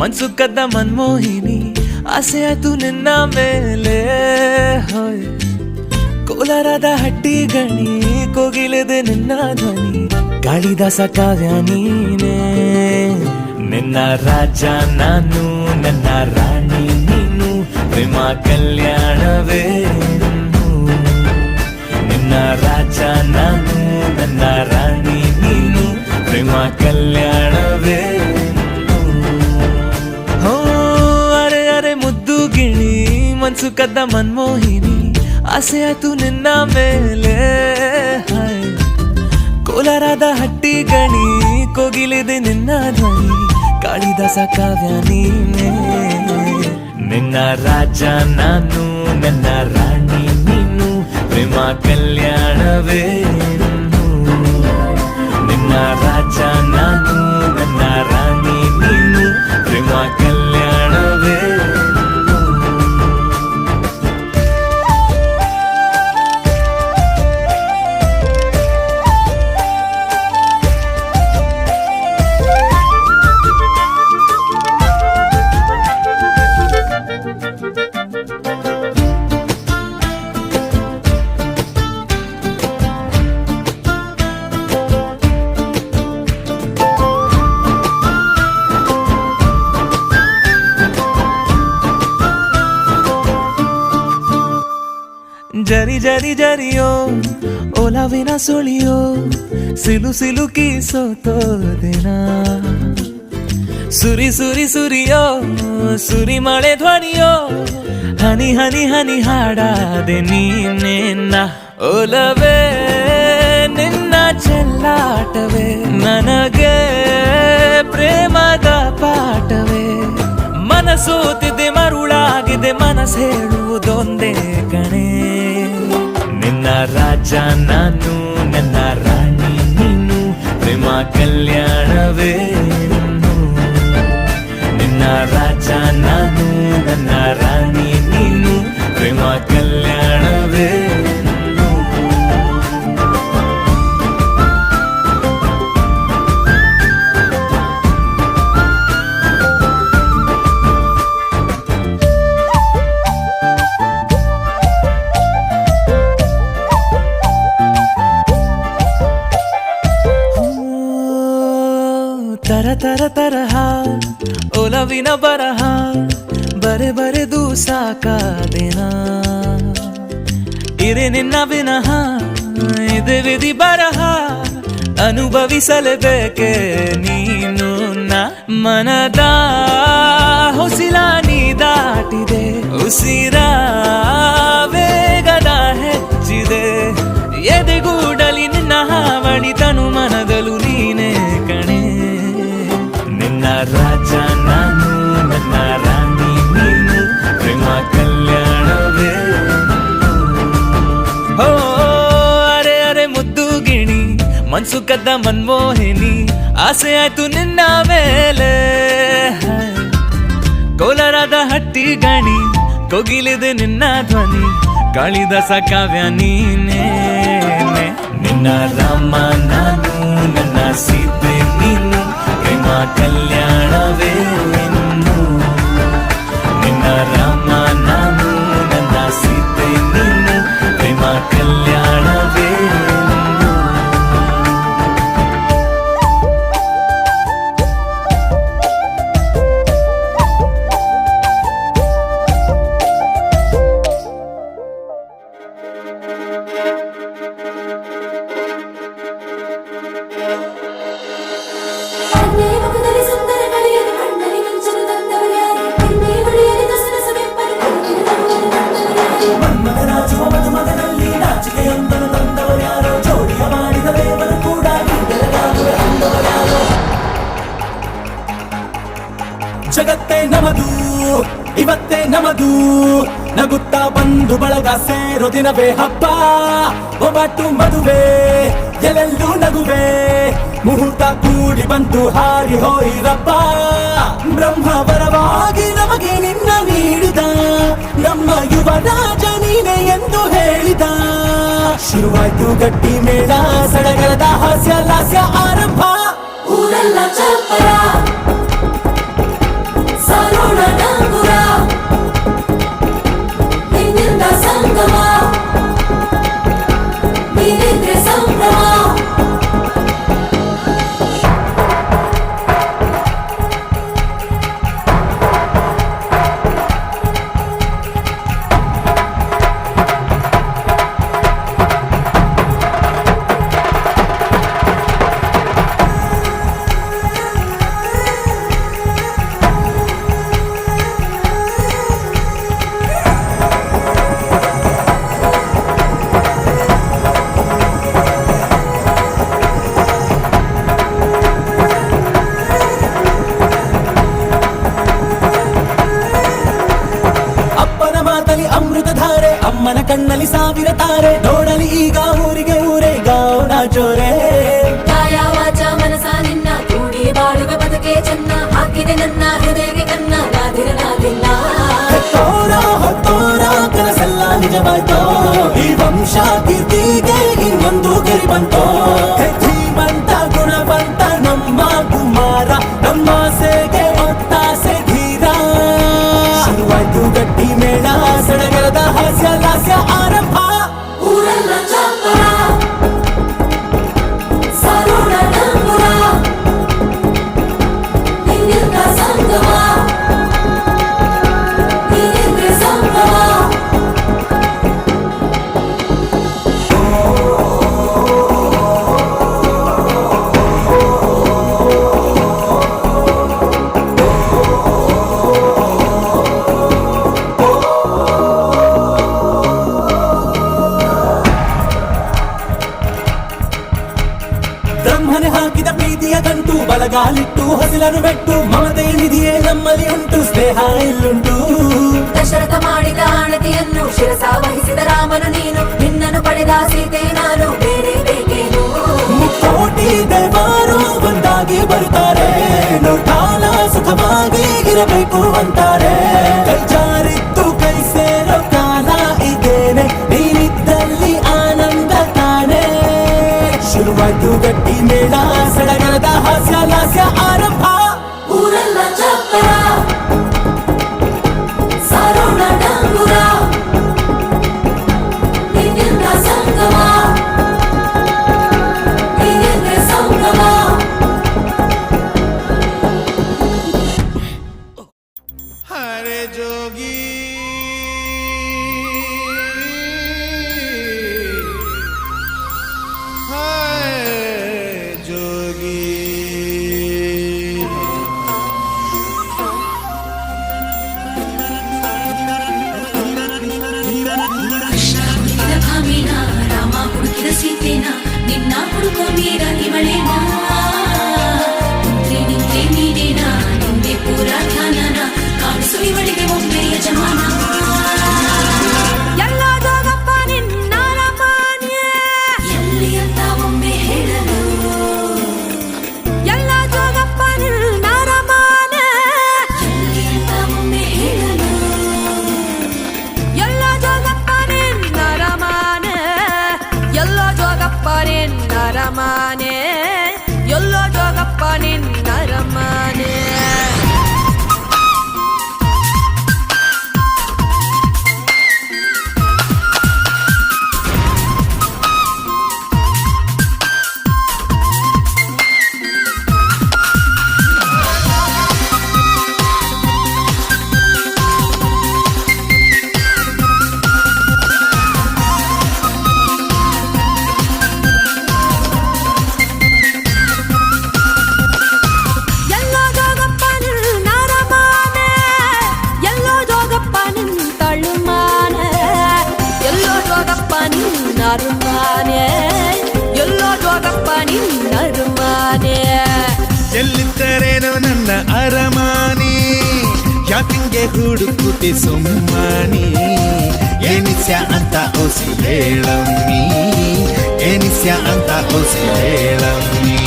ಮನ್ಸು ಕದ್ದ ಮನ್ಮೋಹಿನಿ ಆಸೆ ಆಯ್ತು ನಿನ್ನ ಮೇಲೆ ಹೋಯ್ ಕೋಲಾರದ ಹಟ್ಟಿ ಗಣಿ ಕೋಗಿಲೆದೆ ನಿನ್ನ ಧ್ವನಿ ಕಾಳಿದಾಸ ಕಾವ್ಯ ನೀನೇ ನಿನ್ನ ರಾಜ ನಾನು ನನ್ನ ರಾಣಿ ನೀನು ಪ್ರೇಮ ಕಲ್ಯಾಣವೇ ನಿನ್ನ ರಾಜ ನಾನು ನನ್ನ ರಾಣಿ ನೀನು ಪ್ರೇಮ ಕಲ್ಯಾಣವೇ ಹೋ ಅರೆ ಅರೆ ಮುದ್ದು ಗಿಣಿ ಮನ್ಸು ಕದ್ದ ಮನ್ಮೋಹಿನಿ ಆಸೆ ಆಯ್ತು ನಿನ್ನ ಮೇಲೆ ಕೋಲಾರದ ಹಟ್ಟಿ ಗಣಿ ಕೋಗಿಲಿದೆ ನಿನ್ನ ಧ್ವನಿ ಕಾಳಿದಾಸ ಕಾವ್ಯ ನೀನೇ ನಿನ್ನ ರಾಜ ನಾನು ನನ್ನ ರಾಣಿ ನೀನು ಪ್ರೇಮ ಕಲ್ಯಾಣವೇ ನಿನ್ನ ರಾಜ ನಾನು ನನ್ನ ರಾಣಿ ನೀನು ಪ್ರೇಮ ಕಲ್ಯಾಣವೇ ಜರಿ ಜರಿ ಜರಿಯೋ ಓಲವಿನ ಸುಳಿಯೋ ಸಿಲು ಸಿಲುಕಿ ಸೋತೋದಿನ ಸುರಿ ಸುರಿ ಸುರಿಯೋ ಸುರಿ ಮಳೆ ಧ್ವನಿಯೋ ಹನಿ ಹನಿ ಹನಿ ಹಾಡಾದೆ ನೀನೇನ ಓಲವೇ ನಿನ್ನ ಚೆಲ್ಲಾಟವೇ ನನಗೆ ಪ್ರೇಮದ ಪಾಠವೇ ಮನಸೋತಿದೆ ಮರುಳಾಗಿದೆ ಮನಸ್ಸು ಹೇಳುವುದೊಂದೇ ಕಣೆ ನಿನ್ನ ರಾಜ ನಾನು ನನ್ನ ರಾಣಿ ನೀನು ಪ್ರೇಮ ಕಲ್ಯಾಣವೇ ನಿನ್ನ ರಾಜ ನಾನು ನನ್ನ ರಾಣಿ ನೀನು ಪ್ರೇಮ ಕಲ್ಯಾಣವೇ ತರ ತರ ತರಹ ಒಲವಿನ ಬರಹ ಬರೆ ಬರೆದು ಸಾಕಾದೇನ ಇರೆ ನಿನ್ನ ವಿನಃ ಇದೆ ವಿಧಿ ಬರಹ ಅನುಭವಿಸಲೇಬೇಕೆ ನೀನು ಮನದ ಹೊಸಿಲ ನೀ ದಾಟಿದೆ ಉಸಿರ ವೇಗದ ಹೆಚ್ಚಿದೆ ಎದೆಗೂಡಲಿ ನಿನ್ನ ಹಾವಳಿ ತನು ಮನದಲು ನೀನೇ ಕಣೆ ನಿನ್ನ ರಾಜ ನಾನು ನನ್ನ ರಾಣಿ ನೀನು ಪ್ರೇಮ ಕಲ್ಯಾಣವೇ ಹೋ ಅರೆ ಅರೆ ಮುದ್ದು ಗಿಣಿ ಮನ್ಸು ಕದ್ದ ಮನ್ಮೋಹಿನಿ ಆಸೆ ಆಯ್ತು ನಿನ್ನ ಮೇಲೆ ಕೋಲಾರದ ಹಟ್ಟಿ ಗಣಿ ಕೋಗಿಲಿದೆ ನಿನ್ನ ಧ್ವನಿ ಕಾಳಿದಾಸ ಕಾವ್ಯ ನೀನೇ ನಿನ್ನ ರಾಮ ನಾನು ನನ್ನ ಸೀತೆ ನೀನು ಪ್ರೇಮ ಕಲ್ಯಾಣವೇ ನಿನ್ನ ರಾಮ ನಾನು ನನ್ನ ಸೀತೆ ನೀನು ಪ್ರೇಮ ಕಲ್ಯಾಣವೇ ಜಗತ್ತೇ ನಮದು ಇವತ್ತೇ ನಮದು ನಗುತ್ತಾ ಬಂದು ಬಳಗ ಸೇರೋ ದಿನವೇ ಹಬ್ಬ ಒಬ್ಬಟ್ಟು ಮದುವೆ ಎಲ್ಲೆಲ್ಲೂ ನಗುವೆ ಮುಹೂರ್ತ ಕೂಡಿ ಬಂತು ಹಾರಿ ಹೋಯಿರಪ್ಪ ಬ್ರಹ್ಮವರವಾಗಿ ನಮಗೆ ನಿನ್ನ ನೀಡಿದ ನಮ್ಮ ಯುವರಾಜ ನೀನೆ ಎಂದು ಹೇಳಿದ ಶುರುವಾಯ್ತು ಗಟ್ಟಿ ಮೇಳ ಸಡಗರದ ಹಾಸ್ಯ ಲಾಸ್ಯ ಆರಂಭ ಊರೆಲ್ಲ ಚಪ್ಪರ ಕಣ್ಣಲ್ಲಿ ಸಾವಿರ ತಾರೆ ನೋಡಲಿ ಈಗ ಊರಿಗೆ ಊರೇ ಗೌಡ ಜೋರೆ ಕಾಯ ವಾಚ ಮನಸ ನಿನ್ನ ಕೂಡಿ ಬಾಳುವ ಬದುಕೆ ಚೆನ್ನ ಹಾಕಿದೆ ನನ್ನ ಹೃದಯಕ್ಕೆ ಕನ್ನ ನಾದಿರನಾದಿಲ್ಲ ಹೆತ್ತೋರ ಹೊತ್ತೋರ ಕನಸೆಲ್ಲ ನಿಜವಾಯ್ತೋ ಈ ವಂಶ ಕೀರ್ತಿಗೆ ಇನ್ನೊಂದು ಗೆರಿ ಬಂತೋ ಧೀಮಂತ ಗುಣವಂತ ನಮ್ಮ ಕುಮಾರ ನಮ್ಮ ಸೇಗೆ ಒತ್ತಾಸೆ ಧೀರ ಶುರುವಾಯ್ತು ಗಟ್ಟಿ ಮೇಳ ಸಡಗರದ ಹಾಸ್ಯ ಲಾಸ್ಯ ಆರಂಭ ಊರೆಲ್ಲ ಚಾಪರ ಸಾರೋಣ ನಂಬುರ ನಿನ್ನಿಂದ ಸಂಗಮ ನೀನಿದ್ರೆ ಸಂಭವ ಬ್ರಹ್ಮನೆ ಹಾಕಿದ ಪ್ರೀತಿಯ ಗಂಟು ಬಲಗಾಲಿಟ್ಟು ಹಸಿಲನ್ನು ಬೆಟ್ಟು ಮಮತೆ ನಿಧಿಯೇ ನಮ್ಮಲ್ಲಿ ಉಂಟು ಸ್ನೇಹ ಇಲ್ಲುಂಟು ದಶರಥ ಮಾಡಿದ ಆಣತಿಯನ್ನು ಶಿರಸ ವಹಿಸಿದ ರಾಮನು ನೀನು ನಿನ್ನನ್ನು ಪಡೆದ ಸೀತೆ ನಾನು ಬೇರೆ ಬೇಕೇನು ಮುಕ್ಕೋಟಿ ದೇವರು ಒಂದಾಗಿ ಬರುತ್ತಾರೆ ನೋಟಾಲ ಸುಖವಾಗಿ ಇರಬೇಕು ಅಂತಾರೆ ಕೈ ಜಾರಿತ್ತು ಕೈ ಸೇರೋ ಕಾಲ ಇದೇನೆ ನೀನಿದ್ದಲ್ಲಿ ಆನಂದ ತಾನೆ ಶುರುವಾಯ್ತು ಗಟ್ಟಿ ಮೇಳ ಸಡಗರದ ಹಾಸ್ಯ ಲಾಸ್ಯ ಆರಂಭ ಊರೆಲ್ಲ ಚಪ್ಪರ ಸಾರೋಣ ಡಂಗುರ ನಿನ್ನಿಂದ ಸಂಗಮ ನೀನಿದ್ರೆ ಸಂಗಮ हरे जोगी हाय जोगी ಕೃಷ್ಣ ಹುಡುಕಿದ ಭಾಮಿನ ರಾಮ ಹುಡುಕಿದ ಸೀತೆನ ನಿನ್ನ ಹುಡುಕೋ ಮೀರ ಇವಳೇನ ಮುಂದೆ ನಿಂತೆ ನೀನೇನ ನಿಂದೆ ಪೂರ ಧ್ಯಾನನ ಕಾಣಿಸು ಇವಳಿಗೆ ಒಮ್ಮೆ ಯಜಮಾನ ಎಲ್ಲ ಜೋಗಪ್ಪ ನಿನ್ನ ರಮಾನ್ಯ ಎಲ್ಲಿ ಅಂತ ಒಮ್ಮೆ ಹೇಳಲು ಎಲ್ಲ ಜೋಗಪ್ಪ ನಿನ್ನ ರಮಾನ್ಯ ಎಲ್ಲಿ ಅಂತ ಒಮ್ಮೆ ಹೇಳಲು ಎಲ್ಲ ಜೋಗಪ್ಪ ನಿನ್ನ ರಮಾನೆ ಎಲ್ಲೋ ಜೋಗಪ್ಪ ನಿನ್ನ ರಮಾನೆ ಎಲ್ಲೋ ಜೋಗಪ್ಪ ನಿನ್ನ ರಮಾನೆ ಎಲ್ಲೋ ಜೋಗಪ್ಪ ನಿನ್ನ ರಮಾನೆ ಎಲ್ಲೋ ಜೋಗಪ್ಪ ನಿನ್ನ ತಳುಮಾನೆ ಎಲ್ಲೋ ಜೋಗಪ್ಪ ನಿನ್ನ ರುಮಾನೆ ಎಲ್ಲೋ ಜೋಗಪ್ಪ ನಿನ್ನ ರುಮಾನೆ ಎಲ್ಲಿದ್ದರೇನೋ ನನ್ನ ಅರಮಾನಿ ಯಾಕಿಂಗೆ ಹುಡುಕುತ್ತೆ ಸುಮ್ಮನಿ ಏನಿಸ್ಯ ಅಂತ ಓಸಿ ಹೇಳಮ್ಮಿ ಏನಿಸ್ಯ ಅಂತ ಓಸಿ ಹೇಳಮ್ಮಿ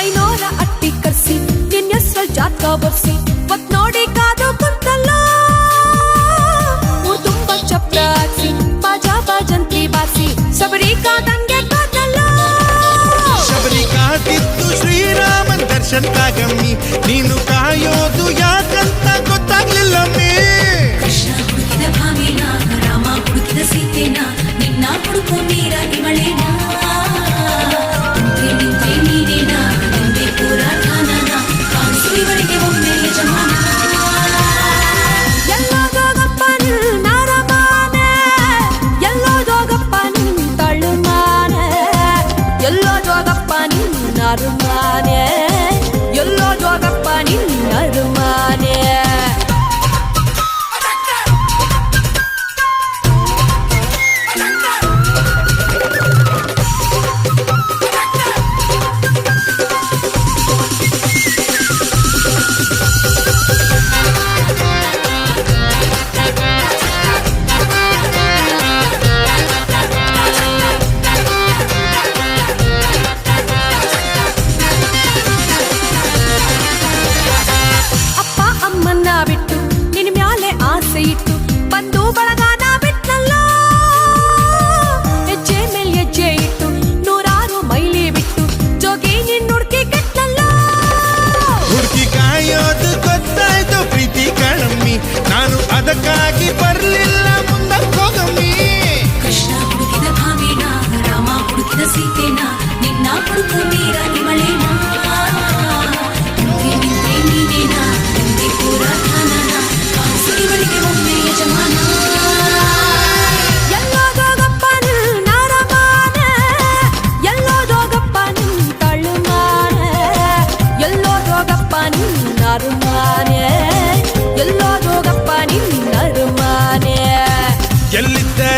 ಐನೋರ ಅಟ್ಟಿ ಕರ್ಸಿ ನಿನ್ನ ಹೆಸ್ರ ಜಾತ್ಕ ಬರ್ಸಿ ಮತ್ ನೋಡಿ ಕಾದು ಕುಂತಲ್ಲ ಊರ್ ತುಂಬ ಚಪ್ರ ಹಾಕ್ಸಿ ಬಾಜಾ ಬಾಜಂತಿ ಬಾರ್ಸಿ ಶಬರಿ ಕಾದಂಗೆ ಕಾದಲ್ಲ ಶಬರಿ ಕಾದಿದ್ದು ಶ್ರೀರಾಮನ್ ದರ್ಶನ್ ಕಾಗಮ್ಮಿ ನೀನು ಕಾಯೋದು ಯಾಕಂತ ಗೊತ್ತಾಗ್ಲಿಲ್ಲಮ್ಮಿ ಕೃಷ್ಣ ಹುಡುಕಿದ ಭಾಮಿನ ರಾಮ ಹುಡುಕಿದ ಸೀತೆನ ನಿನ್ನ ಹುಡುಕೋ ಮೀರ ಇವಳ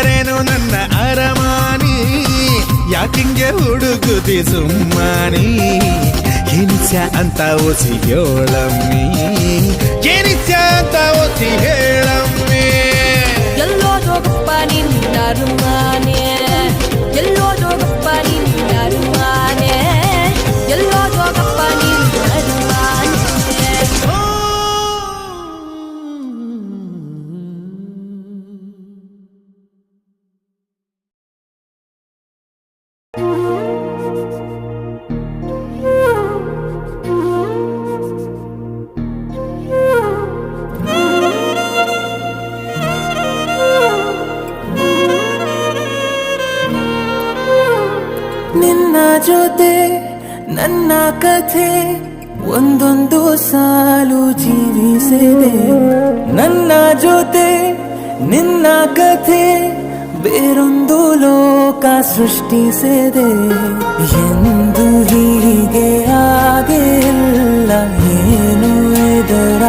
ಗೆಲ್ಲಿದ್ದರೇನು ನನ್ನ ಅರಮಾನಿ ಯಾಕಿಂಗೆ ಹುಡುಗುದಿ ಸುಮ್ಮನಿ ಏನಿಸ್ಯ ಅಂತ ಓಸಿ ಹೇಳಮ್ಮಿ ಏನಿಸ್ಯ ಅಂತ ಓಸಿ ಹೇಳಮ್ಮಿ ಎಲ್ಲೋ ಜೋಗಪ್ಪ ನಿನ್ನ ಅರಮಾನೆ ಎಲ್ಲೋ ಜೋಗಪ್ಪ ನಿನ್ನ ಅರಮಾನೆ ಎಲ್ಲೋ ಜೋಗಪ್ಪ ನಿನ್ನ ಅರಮಾನೆ ನಿನ್ನ ಜೊತೆ ನನ್ನ ಕಥೆ ಒಂದೊಂದು ಸಾಲು ಜೀವಿಸಿದೆ ನನ್ನ ಜೊತೆ ನಿನ್ನ ಕಥೆ ಬೇರೊಂದು ಲೋಕ ಸೃಷ್ಟಿಸಿದೆ ಎಂದು ಹೀಗೆ ಆಗಿಲ್ಲ ಏನು ಇದರ